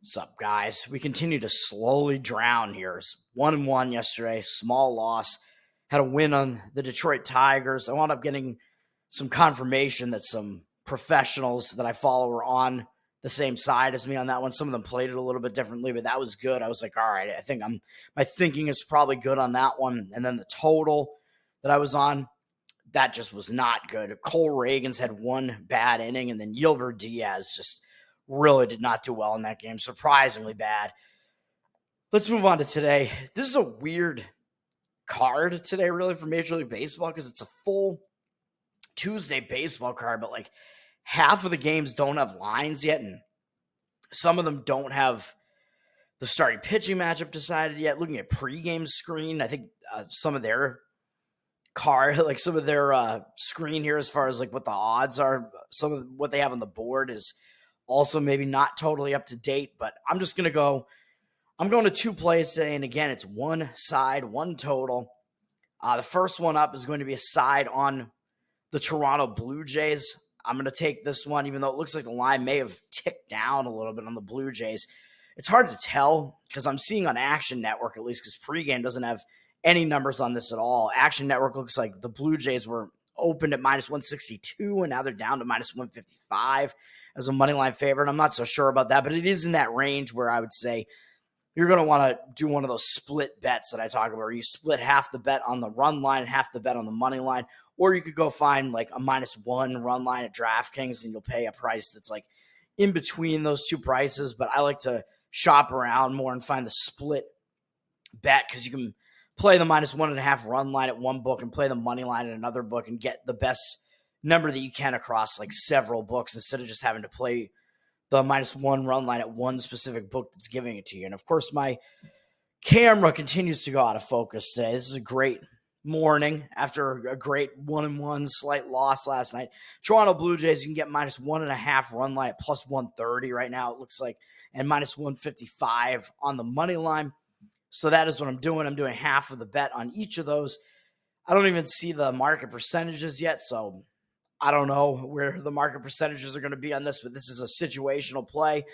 What's up, guys? We continue to slowly drown here. It's 1-1 yesterday, small loss. Had a win on the Detroit Tigers. I wound up getting some confirmation that some professionals that I follow were on the same side as me on that one. Some of them played it a little bit differently, but that was good. I was like, all right, I think my thinking is probably good on that one. And then the total that I was on, that just was not good. Cole Reagans had one bad inning, and then Yilbert Diaz just really did not do well in that game. Surprisingly bad. Let's move on to today. This is a weird card today, really, for Major League Baseball because it's a full Tuesday baseball card, but like half of the games don't have lines yet, and some of them don't have the starting pitching matchup decided yet. Looking at pregame screen, I think some of their card, like some of their screen here as far as like what the odds are, some of what they have on the board is also maybe not totally up to date, but I'm going to two plays today, and again, it's one side, one total. The first one up is going to be a side on the Toronto Blue Jays. I'm going to take this one, even though it looks like the line may have ticked down a little bit on the Blue Jays. It's hard to tell because I'm seeing on Action Network, at least because pregame doesn't have any numbers on this at all. Action Network looks like the Blue Jays were opened at minus 162, and now they're down to minus 155 as a money line favorite. I'm not so sure about that, but it is in that range where I would say you're going to want to do one of those split bets that I talk about, where you split half the bet on the run line and half the bet on the money line, or you could go find like a -1 run line at DraftKings and you'll pay a price that's like in between those two prices. But I like to shop around more and find the split bet because you can play the -1.5 run line at one book and play the money line at another book and get the best number that you can across like several books instead of just having to play the -1 run line at one specific book that's giving it to you. And of course, my camera continues to go out of focus today. This is a great morning after a great 1-1 slight loss last night. Toronto Blue Jays, you can get -1.5 run line at +130 right now, it looks like, and -155 on the money line. So that is what I'm doing. I'm doing half of the bet on each of those. I don't even see the market percentages yet, so I don't know where the market percentages are going to be on this, but this is a situational play.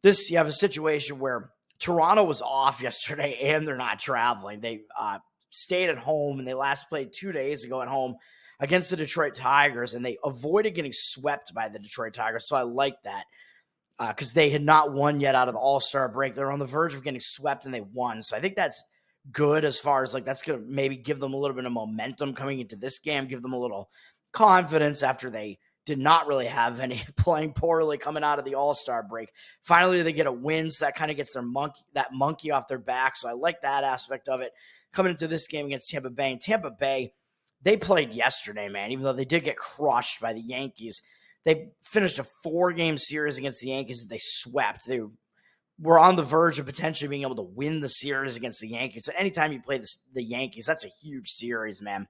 You have a situation where Toronto was off yesterday and they're not traveling. They stayed at home, and they last played 2 days ago at home against the Detroit Tigers, and they avoided getting swept by the Detroit Tigers. So I like that because they had not won yet out of the All-Star break. They're on the verge of getting swept, and they won. So I think that's good as far as like that's going to maybe give them a little bit of momentum coming into this game, give them a little confidence after they did not really have any playing poorly coming out of the All-Star break. Finally, they get a win, so that kind of gets that monkey off their back. So I like that aspect of it. Coming into this game against Tampa Bay. And Tampa Bay, they played yesterday, man, even though they did get crushed by the Yankees. They finished a 4-game series against the Yankees that they swept. They were on the verge of potentially being able to win the series against the Yankees. So anytime you play the Yankees, that's a huge series, man.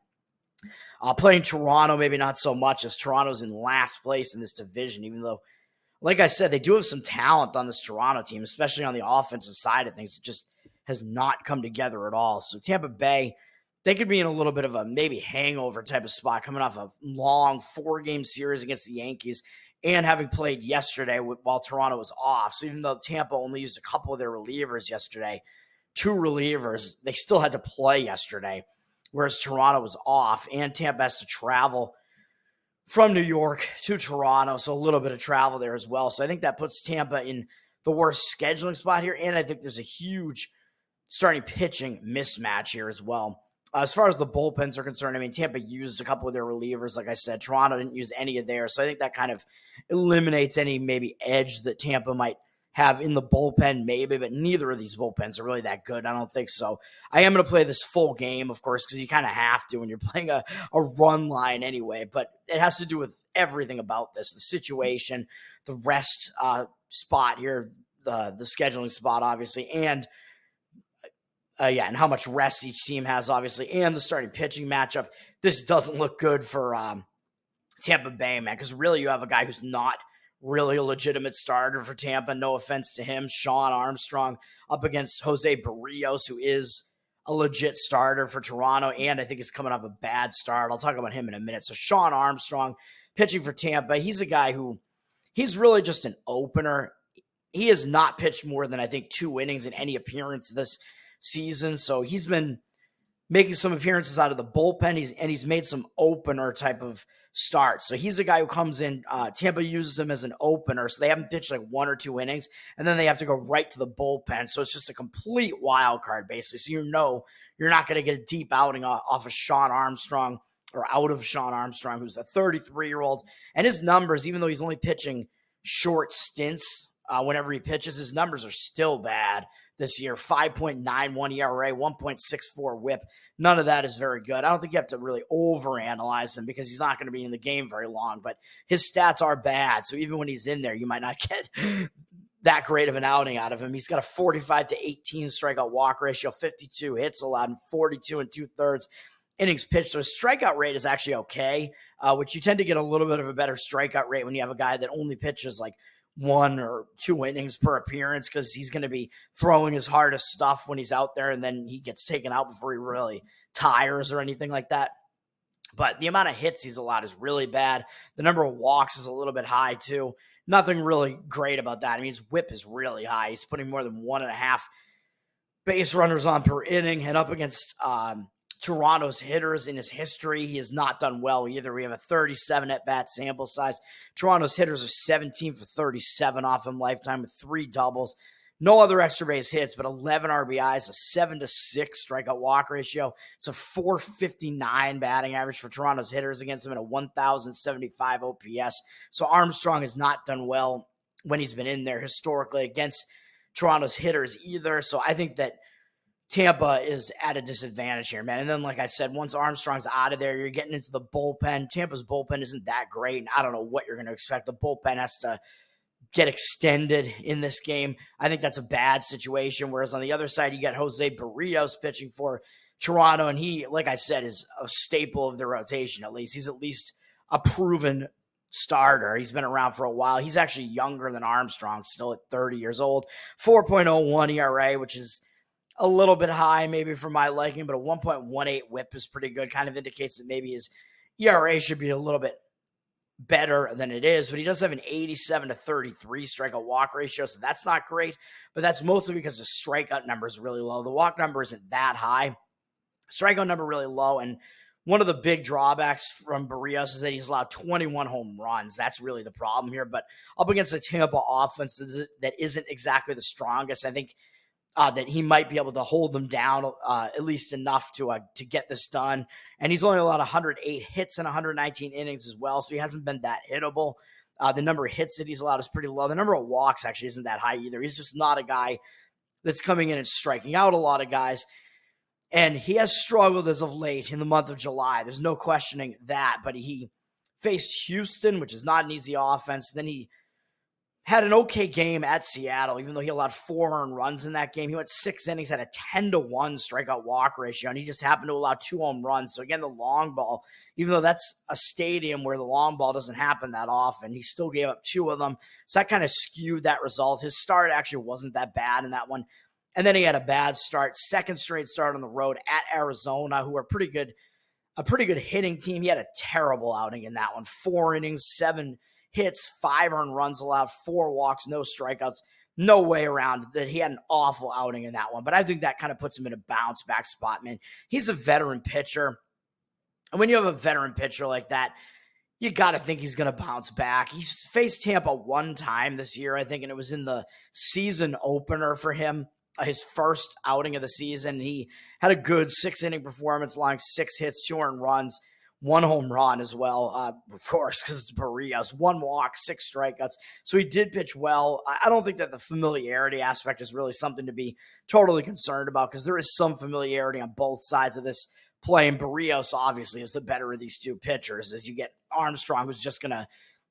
Playing Toronto, maybe not so much, as Toronto's in last place in this division, even though, like I said, they do have some talent on this Toronto team, especially on the offensive side of things. It just has not come together at all. So Tampa Bay, they could be in a little bit of a maybe hangover type of spot coming off a long 4-game series against the Yankees and having played yesterday while Toronto was off. So even though Tampa only used a couple of their relievers yesterday, 2 relievers, they still had to play yesterday, whereas Toronto was off, and Tampa has to travel from New York to Toronto, so a little bit of travel there as well. So I think that puts Tampa in the worst scheduling spot here, and I think there's a huge starting pitching mismatch here as well. As far as the bullpens are concerned, I mean, Tampa used a couple of their relievers, like I said. Toronto didn't use any of theirs, so I think that kind of eliminates any maybe edge that Tampa might have in the bullpen, maybe, but neither of these bullpens are really that good. I don't think so. I am going to play this full game, of course, because you kind of have to when you're playing a run line anyway, but it has to do with everything about this, the situation, the rest spot here, the scheduling spot, obviously, and and how much rest each team has, obviously, and the starting pitching matchup. This doesn't look good for Tampa Bay, man, because really you have a guy who's not really a legitimate starter for Tampa. No offense to him. Sean Armstrong up against Jose Barrios, who is a legit starter for Toronto, and I think he's coming off a bad start. I'll talk about him in a minute. So Sean Armstrong pitching for Tampa. He's a guy who he's really just an opener. he has not pitched more than, I think, 2 innings in any appearance this season. So he's been making some appearances out of the bullpen. He's made some opener type of starts. So he's a guy who comes in. Tampa uses him as an opener, so they haven't pitched like 1 or 2 innings, and then they have to go right to the bullpen. So it's just a complete wild card, basically. So you're not going to get a deep outing off of Sean Armstrong or out of Sean Armstrong, who's a 33-year-old. And his numbers, even though he's only pitching short stints whenever he pitches, his numbers are still bad this year. 5.91 ERA, 1.64 whip. None of that is very good. I don't think you have to really overanalyze him because he's not going to be in the game very long, but his stats are bad. So even when he's in there, you might not get that great of an outing out of him. He's got a 45 to 18 strikeout walk ratio, 52 hits allowed, and 42 2/3 innings pitched. So his strikeout rate is actually okay, which you tend to get a little bit of a better strikeout rate when you have a guy that only pitches like 1 or 2 innings per appearance, because he's going to be throwing his hardest stuff when he's out there, and then he gets taken out before he really tires or anything like that. But the amount of hits he's allowed is really bad. The number of walks is a little bit high too. Nothing really great about that. I mean, his whip is really high. He's putting more than 1.5 base runners on per inning, and up against Toronto's hitters in his history, he has not done well either. We have a 37 at-bat sample size. Toronto's hitters are 17 for 37 off him lifetime with 3 doubles. No other extra base hits, but 11 RBIs, a 7-6 strikeout walk ratio. It's a 459 batting average for Toronto's hitters against him and a 1,075 OPS. So Armstrong has not done well when he's been in there historically against Toronto's hitters either. So I think that Tampa is at a disadvantage here, man. And then, like I said, once Armstrong's out of there, you're getting into the bullpen. Tampa's bullpen isn't that great, and I don't know what you're going to expect. The bullpen has to get extended in this game. I think that's a bad situation. Whereas on the other side, you got Jose Barrios pitching for Toronto, and he, like I said, is a staple of the rotation at least. He's at least a proven starter. He's been around for a while. He's actually younger than Armstrong, still at 30 years old. 4.01 ERA, which is a little bit high maybe for my liking, but a 1.18 whip is pretty good. Kind of indicates that maybe his ERA should be a little bit better than it is, but he does have an 87 to 33 strikeout walk ratio, so that's not great, but that's mostly because the strikeout number is really low. The walk number isn't that high. Strikeout number really low, and one of the big drawbacks from Barrios is that he's allowed 21 home runs. That's really the problem here, but up against a Tampa offense that isn't exactly the strongest, I think that he might be able to hold them down at least enough to get this done. And he's only allowed 108 hits in 119 innings as well, so he hasn't been that hittable. The number of hits that he's allowed is pretty low. The number of walks actually isn't that high either. He's just not a guy that's coming in and striking out a lot of guys. And he has struggled as of late in the month of July. There's no questioning that. But he faced Houston, which is not an easy offense. Then he had an okay game at Seattle, even though he allowed 4 earned runs in that game. He went 6 innings, had a 10-1 strikeout walk ratio, and he just happened to allow 2 home runs. So again, the long ball, even though that's a stadium where the long ball doesn't happen that often, he still gave up 2 of them. So that kind of skewed that result. His start actually wasn't that bad in that one. And then he had a bad start, second straight start on the road at Arizona, who are a pretty good hitting team. He had a terrible outing in that one. 4 innings, 7 hits, 5 earned runs allowed, 4 walks, no strikeouts. No way around that he had an awful outing in that one. But I think that kind of puts him in a bounce back spot, man. He's a veteran pitcher. And when you have a veteran pitcher like that, you got to think he's going to bounce back. He's faced Tampa one time this year, I think, and it was in the season opener for him, his first outing of the season. He had a good 6-inning performance, allowing 6 hits, 2 earned runs, 1 home run as well, of course, because it's Barrios. 1 walk, 6 strikeouts. So he did pitch well. I don't think that the familiarity aspect is really something to be totally concerned about, because there is some familiarity on both sides of this play, and Barrios obviously is the better of these 2 pitchers, as you get Armstrong, who's just going to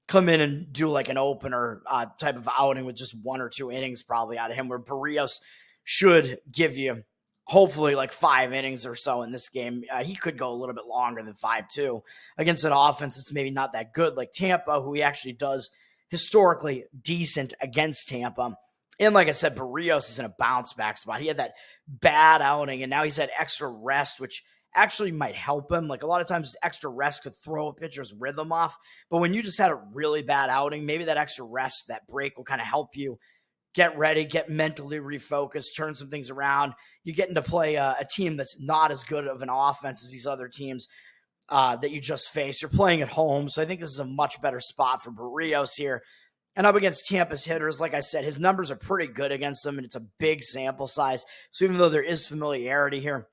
come in and do like an opener type of outing with just 1 or 2 innings probably out of him, where Barrios should give you hopefully like 5 innings or so in this game. He could go a little bit longer than 5 too, against an offense that's maybe not that good like Tampa, who he actually does historically decent against Tampa. And like I said, Barrios is in a bounce back spot. He had that bad outing, and now he's had extra rest, which actually might help him. Like a lot of times extra rest could throw a pitcher's rhythm off, but when you just had a really bad outing, maybe that extra rest, that break will kind of help you get ready, get mentally refocused, turn some things around. You get into play a team that's not as good of an offense as these other teams that you just faced. You're playing at home, so I think this is a much better spot for Berríos here. And up against Tampa's hitters, like I said, his numbers are pretty good against them, and it's a big sample size. So even though there is familiarity here,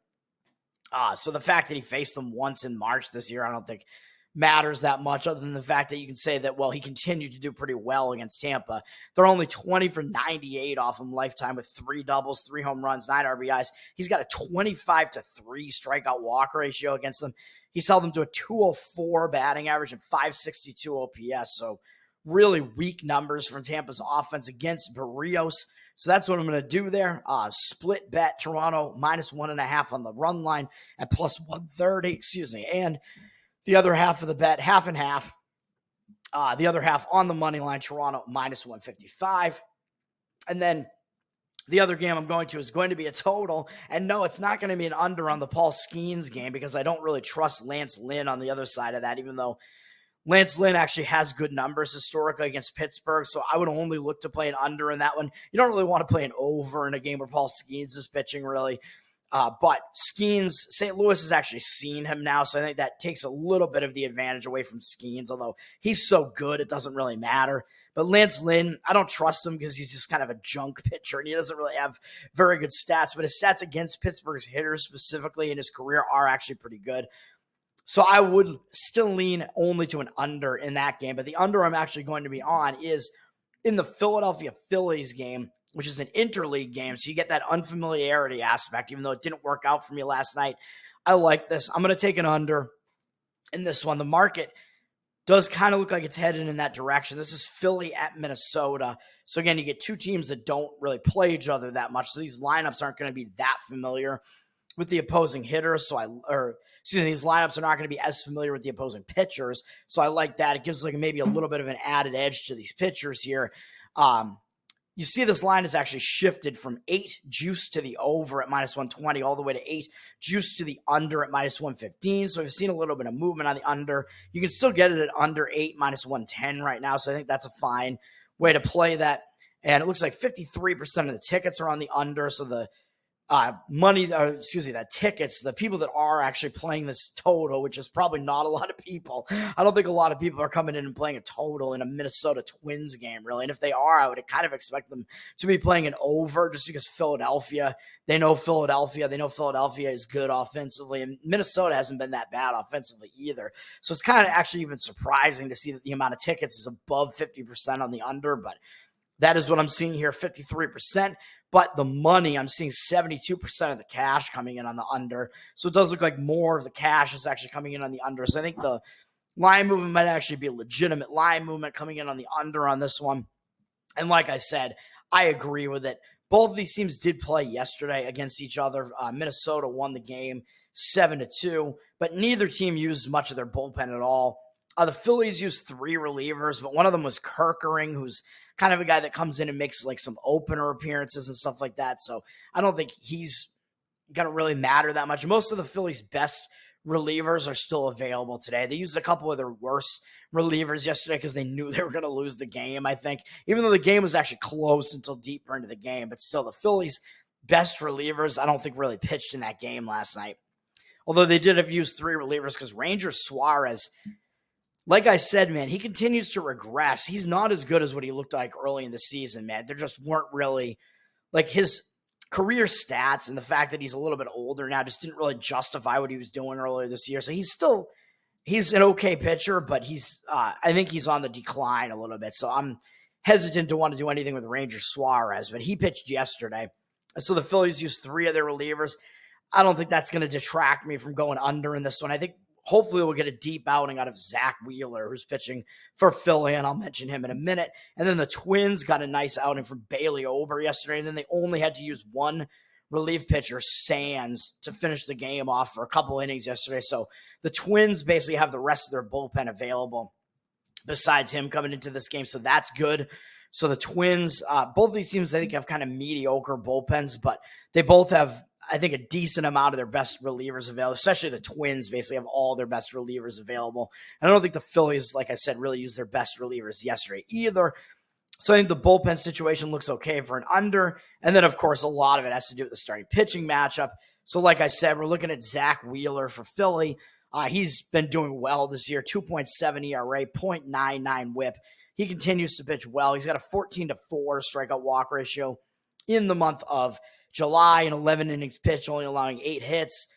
so the fact that he faced them once in March this year, I don't think matters that much, other than the fact that you can say that, well, he continued to do pretty well against Tampa. They're only 20 for 98 off him lifetime with 3 doubles, 3 home runs, 9 RBIs. He's got a 25-3 strikeout walk ratio against them. He's held them to a 204 batting average and 562 OPS. So really weak numbers from Tampa's offense against Berríos. So that's what I'm going to do there. Split bet Toronto -1.5 on the run line at +130, and the other half of the bet, half and half. The other half on the money line, Toronto -155. And then the other game I'm going to is going to be a total. And no, it's not going to be an under on the Paul Skeens game because I don't really trust Lance Lynn on the other side of that, even though Lance Lynn actually has good numbers historically against Pittsburgh, so I would only look to play an under in that one. You don't really want to play an over in a game where Paul Skeens is pitching, really. But Skeens, St. Louis has actually seen him now, so I think that takes a little bit of the advantage away from Skeens, although he's so good, it doesn't really matter. But Lance Lynn, I don't trust him because he's just kind of a junk pitcher, and he doesn't really have very good stats, but his stats against Pittsburgh's hitters specifically in his career are actually pretty good. So I would still lean only to an under in that game, but the under I'm actually going to be on is in the Philadelphia Phillies game, which is an interleague game, so you get that unfamiliarity aspect, even though it didn't work out for me last night. I like this. I'm going to take an under in this one. The market does kind of look like it's headed in that direction. This is Philly at Minnesota. So again, you get two teams that don't really play each other that much, so these lineups aren't going to be that familiar with the opposing hitters. These lineups are not going to be as familiar with the opposing pitchers. So I like that. It gives like maybe a little bit of an added edge to these pitchers here. You see this line has actually shifted from 8 juice to the over at -120 all the way to 8 juice to the under at -115. So we've seen a little bit of movement on the under. You can still get it at under 8, -110 right now. So I think that's a fine way to play that. And it looks like 53% of the tickets are on the under. So the tickets, the people that are actually playing this total, which is probably not a lot of people. I don't think a lot of people are coming in and playing a total in a Minnesota Twins game, really. And if they are, I would kind of expect them to be playing an over just because they know Philadelphia is good offensively, and Minnesota hasn't been that bad offensively either. So it's kind of actually even surprising to see that the amount of tickets is above 50% on the under, but that is what I'm seeing here, 53%. But the money, I'm seeing 72% of the cash coming in on the under. So it does look like more of the cash is actually coming in on the under. So I think the line movement might actually be a legitimate line movement coming in on the under on this one. And like I said, I agree with it. Both of these teams did play yesterday against each other. Minnesota won the game 7-2, but neither team used much of their bullpen at all. The Phillies used 3 relievers, but one of them was Kerkering, who's kind of a guy that comes in and makes like some opener appearances and stuff like that. So I don't think he's going to really matter that much. Most of the Phillies' best relievers are still available today. They used a couple of their worst relievers yesterday because they knew they were going to lose the game, I think, even though the game was actually close until deeper into the game. But still, the Phillies' best relievers, I don't think really pitched in that game last night. Although they did have used 3 relievers because Ranger Suarez, like I said, man, he continues to regress. He's not as good as what he looked like early in the season, man. There just weren't really, like, his career stats and the fact that he's a little bit older now just didn't really justify what he was doing earlier this year. So he's an okay pitcher, but I think he's on the decline a little bit. So I'm hesitant to want to do anything with Ranger Suarez, but he pitched yesterday. So the Phillies used 3 of their relievers. I don't think that's going to detract me from going under in this one. I think hopefully we'll get a deep outing out of Zach Wheeler, who's pitching for Philly, and I'll mention him in a minute. And then the Twins got a nice outing from Bailey Ober yesterday, and then they only had to use one relief pitcher, Sands, to finish the game off for a couple innings yesterday. So the Twins basically have the rest of their bullpen available besides him coming into this game, so that's good. So the Twins, both of these teams, I think, have kind of mediocre bullpens, but they both have, I think, a decent amount of their best relievers available, especially the Twins basically have all their best relievers available. And I don't think the Phillies, like I said, really used their best relievers yesterday either. So I think the bullpen situation looks okay for an under. And then, of course, a lot of it has to do with the starting pitching matchup. So like I said, we're looking at Zach Wheeler for Philly. He's been doing well this year, 2.7 ERA, 0.99 whip. He continues to pitch well. He's got a 14-4 strikeout walk ratio in the month of July, and 11 innings pitched, only allowing 8 hits,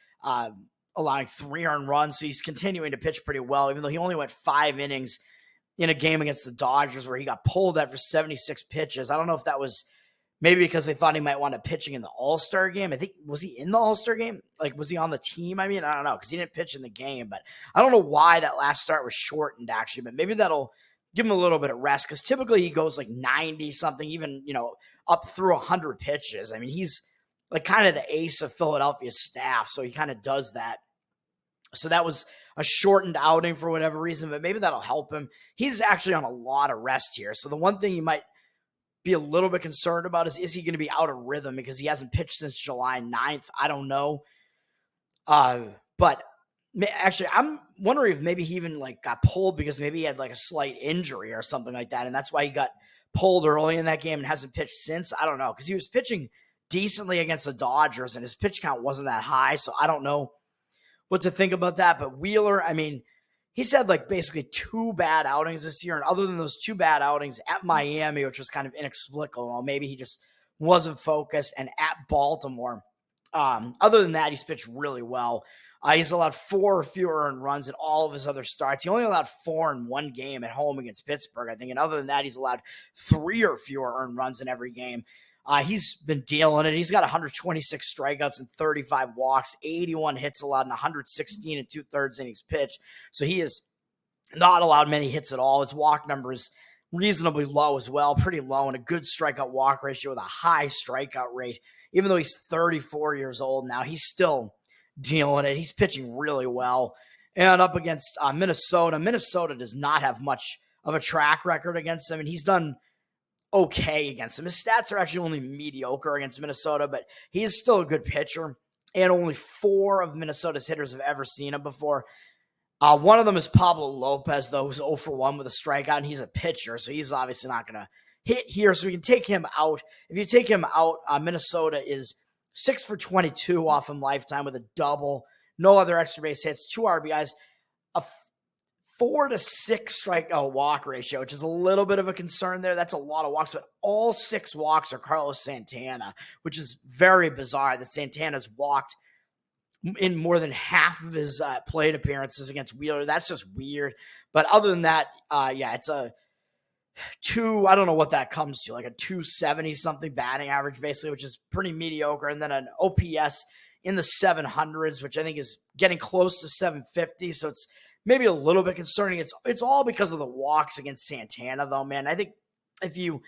allowing 3 earned runs. So he's continuing to pitch pretty well, even though he only went 5 innings in a game against the Dodgers where he got pulled after 76 pitches. I don't know if that was maybe because they thought he might want to pitching in the All-Star game. I think, was he in the All-Star game? Like, was he on the team? I mean, I don't know, because he didn't pitch in the game. But I don't know why that last start was shortened, actually. But maybe that'll give him a little bit of rest, because typically he goes like 90-something, even, up through 100 pitches. I mean, he's like kind of the ace of Philadelphia's staff, so he kind of does that. So that was a shortened outing for whatever reason, but maybe that'll help him. He's actually on a lot of rest here. So the one thing you might be a little bit concerned about is he going to be out of rhythm because he hasn't pitched since July 9th? I don't know. But actually, I'm wondering if maybe he even like got pulled because maybe he had like a slight injury or something like that. And that's why he got pulled early in that game and hasn't pitched since. I don't know, because he was pitching decently against the Dodgers and his pitch count wasn't that high. So I don't know what to think about that. But Wheeler, I mean, he's had like basically 2 bad outings this year. And other than those 2 bad outings at Miami, which was kind of inexplicable, maybe he just wasn't focused, and at Baltimore. Other than that, he's pitched really well. He's allowed 4 or fewer earned runs in all of his other starts. He only allowed 4 in one game at home against Pittsburgh, I think. And other than that, he's allowed 3 or fewer earned runs in every game. He's been dealing it. He's got 126 strikeouts and 35 walks, 81 hits allowed, and 116 and 2/3 innings pitched. So he has not allowed many hits at all. His walk number is reasonably low as well, pretty low, and a good strikeout walk ratio with a high strikeout rate. Even though he's 34 years old now, he's still dealing it. He's pitching really well. And up against Minnesota. Minnesota does not have much of a track record against him, and he's done okay against him. His stats are actually only mediocre against Minnesota, but he is still a good pitcher. And only 4 of Minnesota's hitters have ever seen him before. One of them is Pablo Lopez, though, who's 0 for 1 with a strikeout, and he's a pitcher, so he's obviously not going to hit here. So we can take him out. If you take him out, Minnesota is 6 for 22 off him lifetime with a double, no other extra base hits, 2 RBIs, a 4 to 6 strikeout walk ratio, which is a little bit of a concern there. That's a lot of walks, but all 6 walks are Carlos Santana, which is very bizarre that Santana's walked in more than half of his plate appearances against Wheeler. That's just weird. But other than that, it's a 2, I don't know what that comes to, like a 270 something batting average, basically, which is pretty mediocre. And then an OPS in the 700s, which I think is getting close to 750. So it's maybe a little bit concerning. It's all because of the walks against Santana, though, man. I think if you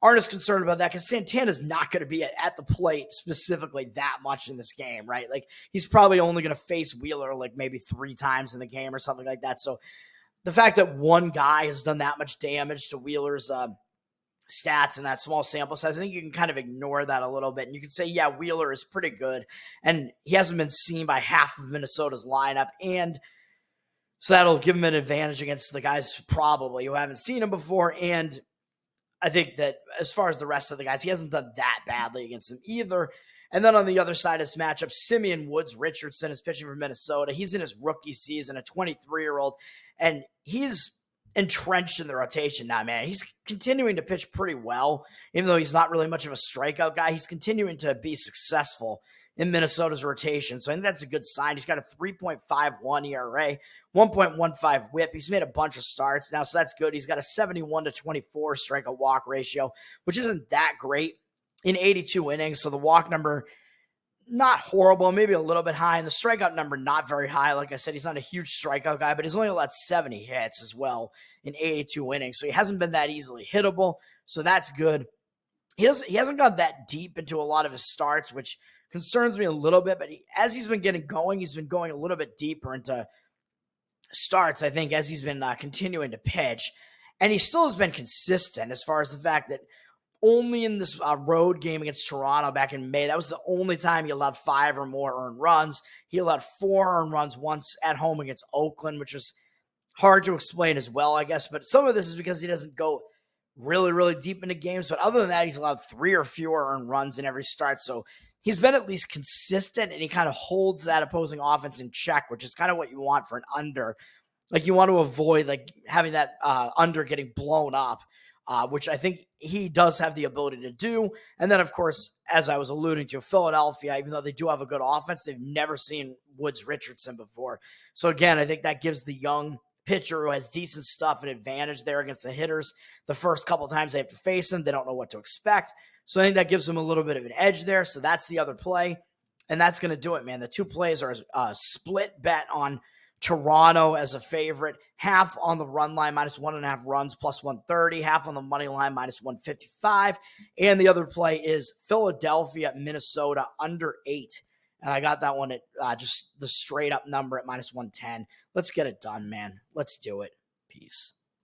aren't as concerned about that, because Santana's not going to be at the plate specifically that much in this game, right? Like, he's probably only going to face Wheeler like maybe 3 times in the game or something like that. So the fact that one guy has done that much damage to Wheeler's stats in that small sample size, I think you can kind of ignore that a little bit. And you can say, yeah, Wheeler is pretty good, and he hasn't been seen by half of Minnesota's lineup. And so that'll give him an advantage against the guys probably who haven't seen him before. And I think that as far as the rest of the guys, he hasn't done that badly against them either. And then on the other side of this matchup, Simeon Woods Richardson is pitching for Minnesota. He's in his rookie season, a 23-year-old, and he's entrenched in the rotation now, man. He's continuing to pitch pretty well, even though he's not really much of a strikeout guy. He's continuing to be successful in Minnesota's rotation. So I think that's a good sign. He's got a 3.51 ERA, 1.15 whip. He's made a bunch of starts now, so that's good. He's got a 71 to 24 strikeout walk ratio, which isn't that great in 82 innings. So the walk number, not horrible, maybe a little bit high. And the strikeout number, not very high. Like I said, he's not a huge strikeout guy, but he's only allowed 70 hits as well in 82 innings. So he hasn't been that easily hittable. So that's good. He hasn't gone that deep into a lot of his starts, which concerns me a little bit, but as he's been getting going, he's been going a little bit deeper into starts, I think, as he's been continuing to pitch. And he still has been consistent as far as the fact that only in this road game against Toronto back in May, that was the only time he allowed 5 or more earned runs. He allowed 4 earned runs once at home against Oakland, which was hard to explain as well, I guess. But some of this is because he doesn't go really, really deep into games. But other than that, he's allowed 3 or fewer earned runs in every start. So he's been at least consistent, and he kind of holds that opposing offense in check, which is kind of what you want for an under. Like, you want to avoid like having that under getting blown up, which I think he does have the ability to do. And then, of course, as I was alluding to, Philadelphia, even though they do have a good offense, they've never seen Woods Richardson before. So again, I think that gives the young pitcher who has decent stuff an advantage there against the hitters. The first couple times they have to face him, they don't know what to expect. So I think that gives them a little bit of an edge there. So that's the other play. And that's going to do it, man. The two plays are a split bet on Toronto as a favorite, half on the run line, -1.5 runs, +130, half on the money line, -155. And the other play is Philadelphia, Minnesota, under 8. And I got that one at just the straight up number at -110. Let's get it done, man. Let's do it. Peace.